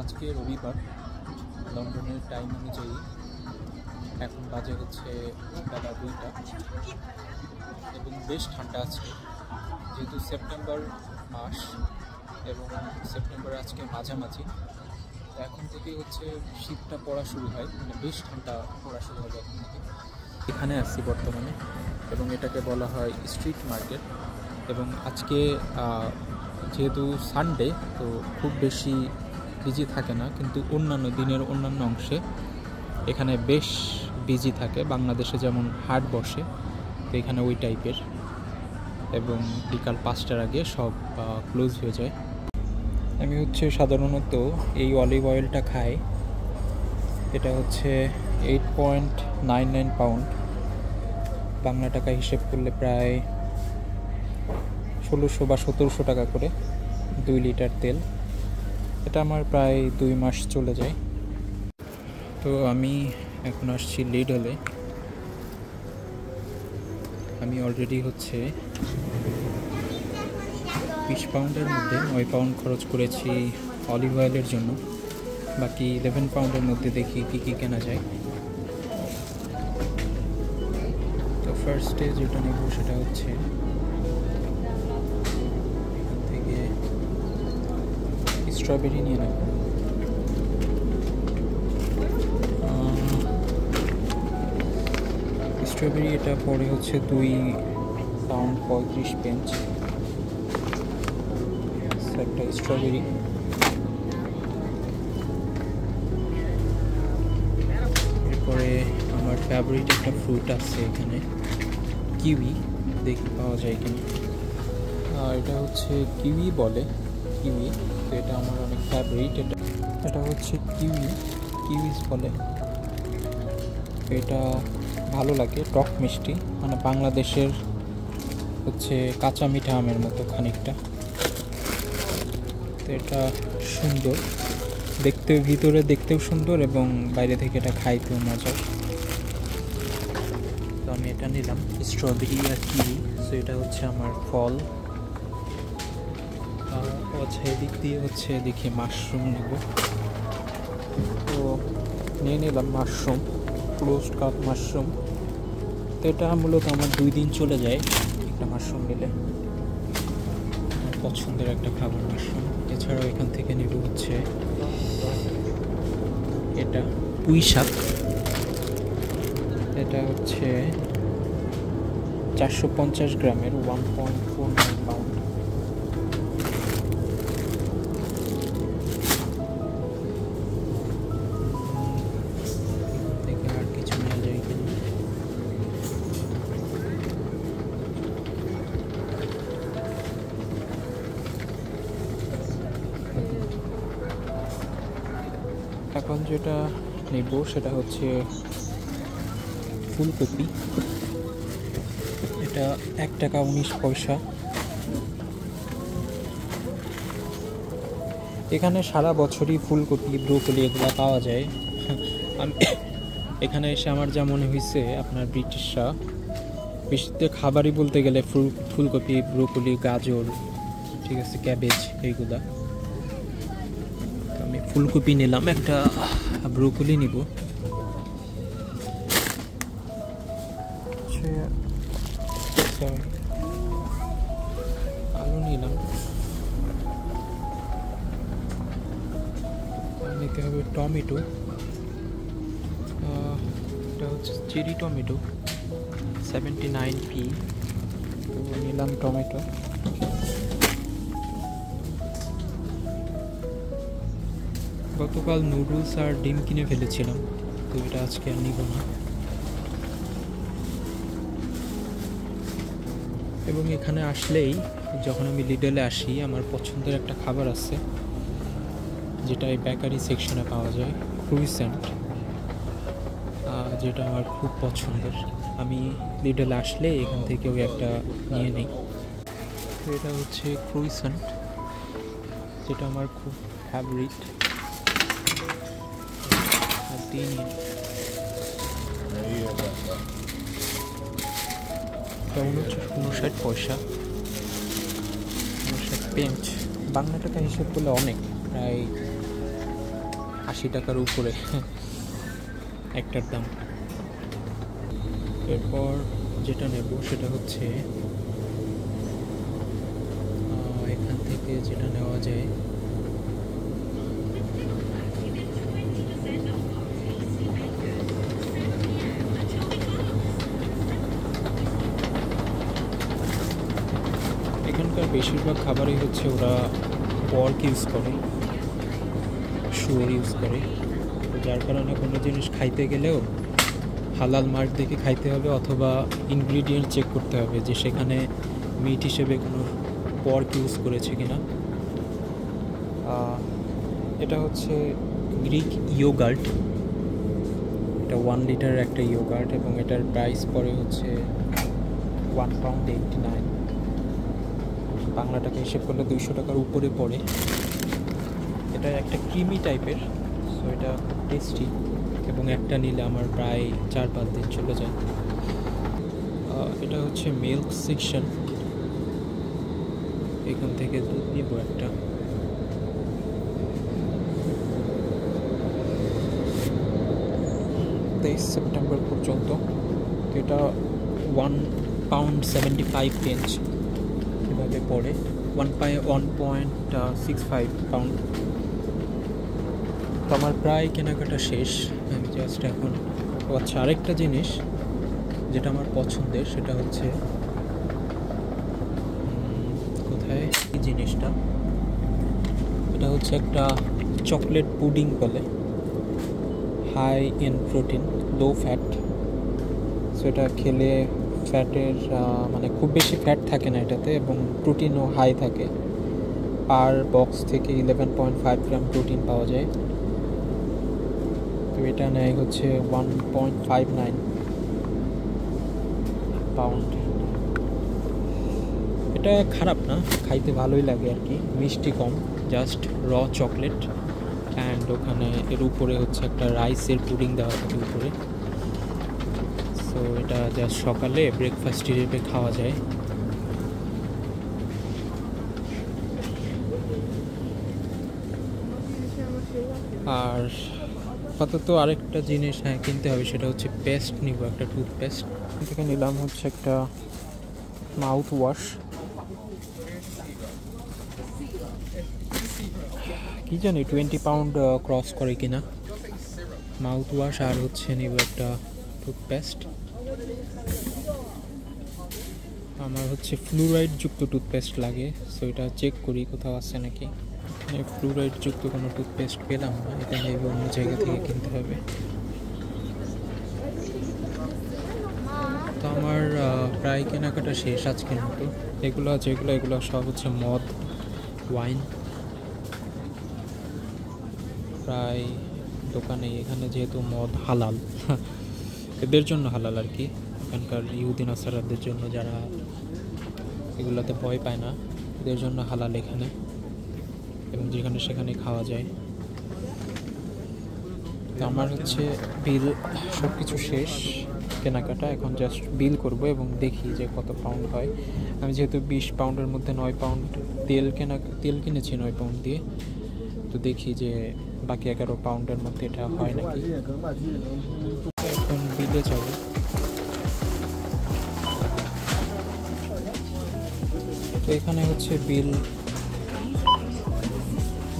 আজকে রবিবার, লন্ডনের টাইম অনুযায়ী এখন বাজে হচ্ছে বেলা 2টা এবং বেশ ঠান্ডা আজকে, যেহেতু সেপ্টেম্বর মাস এবং সেপ্টেম্বর আজকে মাঝামাঝি। তো এখন থেকে হচ্ছে শীতটা পড়া শুরু হয়, মানে বেশ ঠান্ডা পড়া শুরু হবে এখন থেকে। এখানে আসছি বর্তমানে এবং এটাকে বলা হয় স্ট্রিট মার্কেট। এবং আজকে যেহেতু সানডে, তো খুব বেশি বিজি থাকে না, কিন্তু অন্যান্য দিনের অন্যান্য অংশে এখানে বেশ বিজি থাকে। বাংলাদেশে যেমন হাট বসে, তো এখানে ওই টাইপের, এবং বিকাল 5টার আগে সব ক্লোজ হয়ে যায়। আমি হচ্ছে সাধারণত এই অলিভ অয়েলটা খাই। এটা হচ্ছে 8.99 পাউন্ড, বাংলা টাকা হিসেব করলে প্রায় 1600 বা 1700 টাকা করে 2 লিটার তেল। এটা আমার প্রায় 2 মাস চলে যায়। তো আমি এখন আসছি লিডলে। আমি অলরেডি হচ্ছে 20 পাউন্ডের মধ্যে 9 পাউন্ড খরচ করেছি অলিভ অয়েলের জন্য। বাকি 11 পাউন্ডের মধ্যে দেখি কী কী কেনা যায়। তো ফার্স্টে যেটা নেব সেটা হচ্ছে এখান থেকে স্ট্রবেরি নিয়ে নেব। স্ট্রবেরি এটা পড়ে হচ্ছে 2 পাউন্ড 35 পেন্স একটা স্ট্রবেরি। এরপরে আমার ফেভারিট একটা ফ্রুট আছে এখানে, কিউই, দেখি পাওয়া যায় কিনা। এটা হচ্ছে কিউই বলে, কিউই। তো এটা আমার অনেক ফেভারিট। এটা হচ্ছে কিউইস বলে। এটা ভালো লাগে, টক মিষ্টি, মানে বাংলাদেশের হচ্ছে কাঁচা মিঠা আমের মতো খানিকটা। তো এটা সুন্দর দেখতে, ভিতরে দেখতেও সুন্দর এবং বাইরে থেকে এটা খাইতেও মজার। তো আমি এটা নিলাম, স্ট্রবেরি আর কিউই। সো এটা হচ্ছে আমার ফল। আচ্ছা, এদিক দিয়ে হচ্ছে দেখি মাশরুম নেব। তো নিয়ে নিলাম মাশরুম, ক্লোজড কাপ মাশরুম। তো এটা মূলত আমার 2 দিন চলে যায় একটা মাশরুম নিলে। আমার পছন্দের একটা খাবার মাশরুম। এছাড়াও এখান থেকে নেব হচ্ছে এটা পুঁই শাক। এটা হচ্ছে 450 গ্রামের 1.49 পাউন্ড। থেকে আর কিছু নেওয়া যায় কিনা। এখন যেটা নেব সেটা হচ্ছে ফুলকপি। এটা 1 টাকা 19 পয়সা। এখানে সারা বছরই ফুলকপি, ব্রোকলি এগুলো পাওয়া যায়। আমি এখানে এসে আমার যা মনে হয়েছে, আপনার ব্রিটিশরা বেশিতে খাবারই বলতে গেলে ফুলকপি, ব্রোকলি, গাজর, ঠিক আছে, ক্যাবেজ, এইগুলা। আমি ফুলকপি নিলাম, একটা ব্রোকলি নিব। আলু নিলাম। নিতে হবে টমেটো। এটা হচ্ছে চেরি টমেটো, 79p। তো নিলাম টমেটো। গতকাল নুডলস আর ডিম কিনে ফেলেছিলাম, তো এটা আজকে আর নিব না। এবং এখানে আসলেই, যখন আমি লিডলে আসি, আমার পছন্দের একটা খাবার আছে যেটা এই বেকারি সেকশনে পাওয়া যায়, ক্রুইসেন্ট, যেটা আমার খুব পছন্দের। আমি লিডলে আসলে এখান থেকে ওই একটা নিয়ে নিই। তো এটা হচ্ছে ক্রুইসেন্ট, যেটা আমার খুব ফেভারিট। আর দিন এটা 59 পয়সা, 59 পেঞ্চ। বাংলা টাকা হিসেব করলে অনেক, প্রায় 80 টাকার উপরে একটার দাম। এরপর যেটা নেব সেটা হচ্ছে এখান থেকে যেটা নেওয়া যায়, এখানকার বেশিরভাগ খাবারই হচ্ছে ওরা পর্ক ইউজ করে, শুয়োর ইউজ করে, যার কারণে কোনো জিনিস খাইতে গেলেও হালাল মার্ক দেখে খাইতে হবে, অথবা ইনগ্রিডিয়েন্ট চেক করতে হবে যে সেখানে মিট হিসেবে কোনো পর্ক ইউজ করেছে কিনা। এটা হচ্ছে গ্রিক ইয়োগার্ট, এটা 1 লিটারের একটা ইয়োগার্ট এবং এটার প্রাইস পড়ে হচ্ছে £1.89। বাংলা টাকা হিসেব করলে 200 টাকার উপরে পড়ে। এটা একটা ক্রিমি টাইপের, সো এটা খুব টেস্টি এবং একটা নিলে আমার প্রায় 4-5 দিন চলে যায়। এটা হচ্ছে মিল্ক সেকশন, এখান থেকে দুধ নিব একটা। সেপ্টেম্বর পর্যন্ত এটা £1.75 এভাবে পড়ে, 1.65 পাউন্ড। তো আমার প্রায় কেনাকাটা শেষ, আমি জাস্ট এখন। আচ্ছা, আরেকটা জিনিস যেটা আমার পছন্দের সেটা হচ্ছে, কোথায় এই জিনিসটা, এটা হচ্ছে একটা চকলেট পুডিং বলে, high in protein low fat. So এটা খেলে ফ্যাটের মানে খুব বেশি ফ্যাট থাকে না এটাতে, এবং প্রোটিনও হাই থাকে। পার বক্স থেকে 11.5 গ্রাম প্রোটিন পাওয়া যায়। তো এটা নেয় হচ্ছে 1.59 পাউন্ড। এটা খারাপ না, খাইতে ভালোই লাগে আর কি, মিষ্টি কম, জাস্ট র চকলেট অ্যান্ড ওখানে এর উপরে হচ্ছে একটা রাইসের পুডিং দেওয়া থাকে উপরে। সো এটা জাস্ট সকালে ব্রেকফাস্ট হিসেবে খাওয়া যায়। আর আপাতত আরেকটা জিনিস কিনতে হবে, সেটা হচ্ছে পেস্ট নিব, একটা টুথপেস্ট থেকে নিলাম হচ্ছে একটা মাউথ ওয়াশ। কি জানি 20 পাউন্ড ক্রস করে কিনা, মাউথ ওয়াশ। আর হচ্ছে নিব একটা টুথপেস্ট। আমার হচ্ছে ফ্লুরাইড যুক্ত টুথপেস্ট লাগে, সো এটা চেক করি কোথাও আছে নাকি। ফ্লুরাইড যুক্ত কোনো টুথপেস্ট পেলাম না, এটা নেবে অন্য জায়গা থেকে কিনতে হবে। তো আমার প্রায় কেনাকাটা শেষ আজকের মতো। এগুলো সব হচ্ছে মদ, ওয়াইন। প্রায় দোকানে, এখানে যেহেতু মদ হালাল এদের জন্য হালাল আর কি, এখানকার ইহুদি নাসারাদের জন্য, যারা এগুলোতে ভয় পায় না, এদের জন্য হালাল এখানে, এবং যেখানে সেখানে খাওয়া যায়। তো আমার হচ্ছে বিল সব কিছু শেষ কেনাকাটা, এখন জাস্ট বিল করব এবং দেখি যে কত পাউন্ড হয়। আমি যেহেতু 20 পাউন্ডের মধ্যে 9 পাউন্ড তেল কিনেছি 9 পাউন্ড দিয়ে, তো দেখি যে বাকি 11 পাউন্ডের মধ্যে এটা হয় নাকি। এখন বিলে যাব। তো এখানে হচ্ছে বিল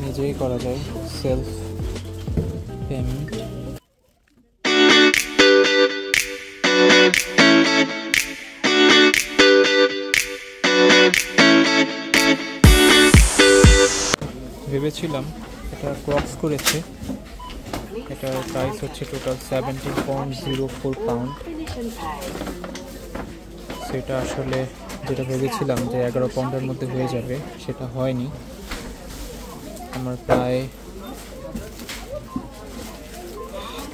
নিজেই করা যায়, সেলফ পেমেন্ট। ভেবেছিলাম এটা ক্রস করেছে, এটার প্রাইস হচ্ছে টোটাল 17.04 পাউন্ড। সেটা আসলে যেটা ভেবেছিলাম যে 11 পাউন্ডের মধ্যে হয়ে যাবে, সেটা হয়নি। আমার প্রায়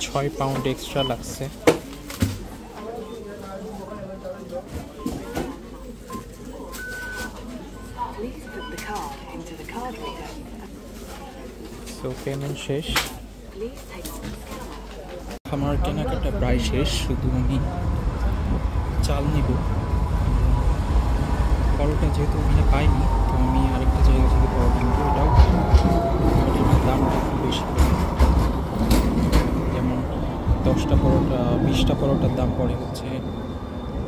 6 পাউন্ড এক্সট্রা লাগছে। তো পেমেন্ট শেষ, আমার কেনাকাটা প্রায় শেষ। শুধু আমি চাল নিব, পরোটা যেহেতু ওখানে পাইনি, তো আমি আরেকটা জায়গা থেকে পরোটা নিব। এটাও দামটা একটু বেশি। 5টা পরোটার দাম পড়ে হচ্ছে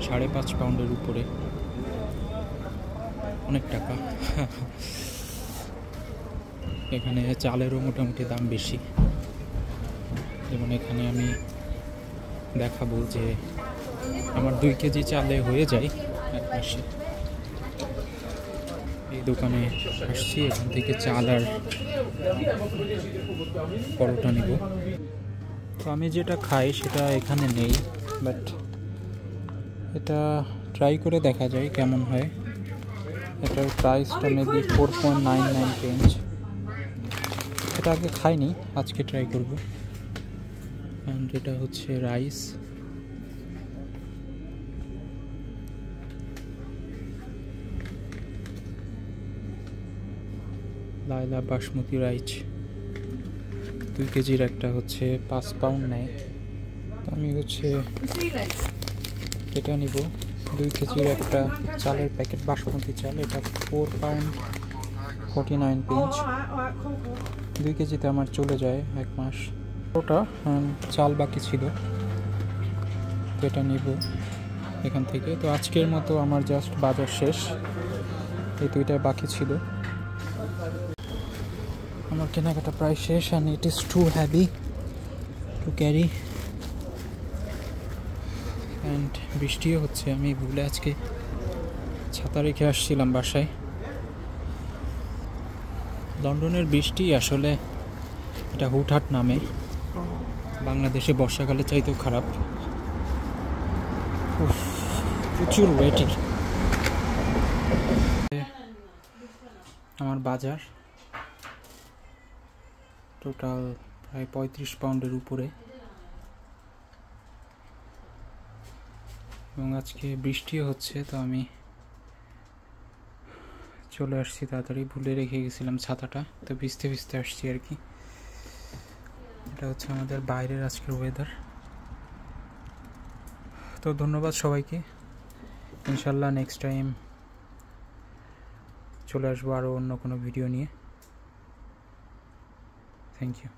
5.5 পাউন্ডের উপরে, অনেক টাকা। এখানে চালেরও মোটামুটি দাম বেশি। যেমন এখানে আমি দেখাবো যে আমার 2 কেজি চালে হয়ে যায় এক মাসে। এই দোকানে আসছি, এখান থেকে চাল আর পরোটা নিব। তো আমি যেটা খাই সেটা এখানে নেই, বাট এটা ট্রাই করে দেখা যায় কেমন হয়। এটার প্রাইসটা মেবি 4.99 পেঞ্চ। এটা আগে খাইনি, আজকে ট্রাই করব। অ্যান্ড এটা হচ্ছে রাইস, লাইলা বাসমতি রাইস 2 কেজির একটা হচ্ছে 5 পাউন্ড নেয়। তো আমি হচ্ছে এটা নিব, 2 কেজির একটা চালের প্যাকেট বাসমতি চাল, এটা 4 পাউন্ড 49 পেঞ্চ। 2 কেজিতে আমার চলে যায় এক মাস। ওটা চাল বাকি ছিল, তো এটা নিব এখান থেকে। তো আজকের মতো আমার জাস্ট বাজার শেষ, এই 2টা বাকি ছিল। আমার কেনাকাটা প্রায় শেষ, and it is too heavy to carry. And বৃষ্টিও হচ্ছে, আমি ভুলে আজকে ছাতা রেখে আসছিলাম বাসায়। লন্ডনের বৃষ্টি আসলে এটা হুটহাট নামে, বাংলাদেশে বর্ষাকালে চাইতেও খারাপ। প্রচুর ওয়েটিং। আমার বাজার টোটাল প্রায় 35 পাউন্ডের উপরে, এবং আজকে বৃষ্টিও হচ্ছে। তো আমি চলে আসছি তাড়াতাড়ি, ভুলে রেখে গেছিলাম ছাতাটা, তো ভিজতে ভিজতে আসছি আর কি। এটা হচ্ছে আমাদের বাইরের আজকের ওয়েদার। তো ধন্যবাদ সবাইকে, ইনশাল্লাহ নেক্সট টাইম চলে আসবো আরও অন্য কোনো ভিডিও নিয়ে। Thank you.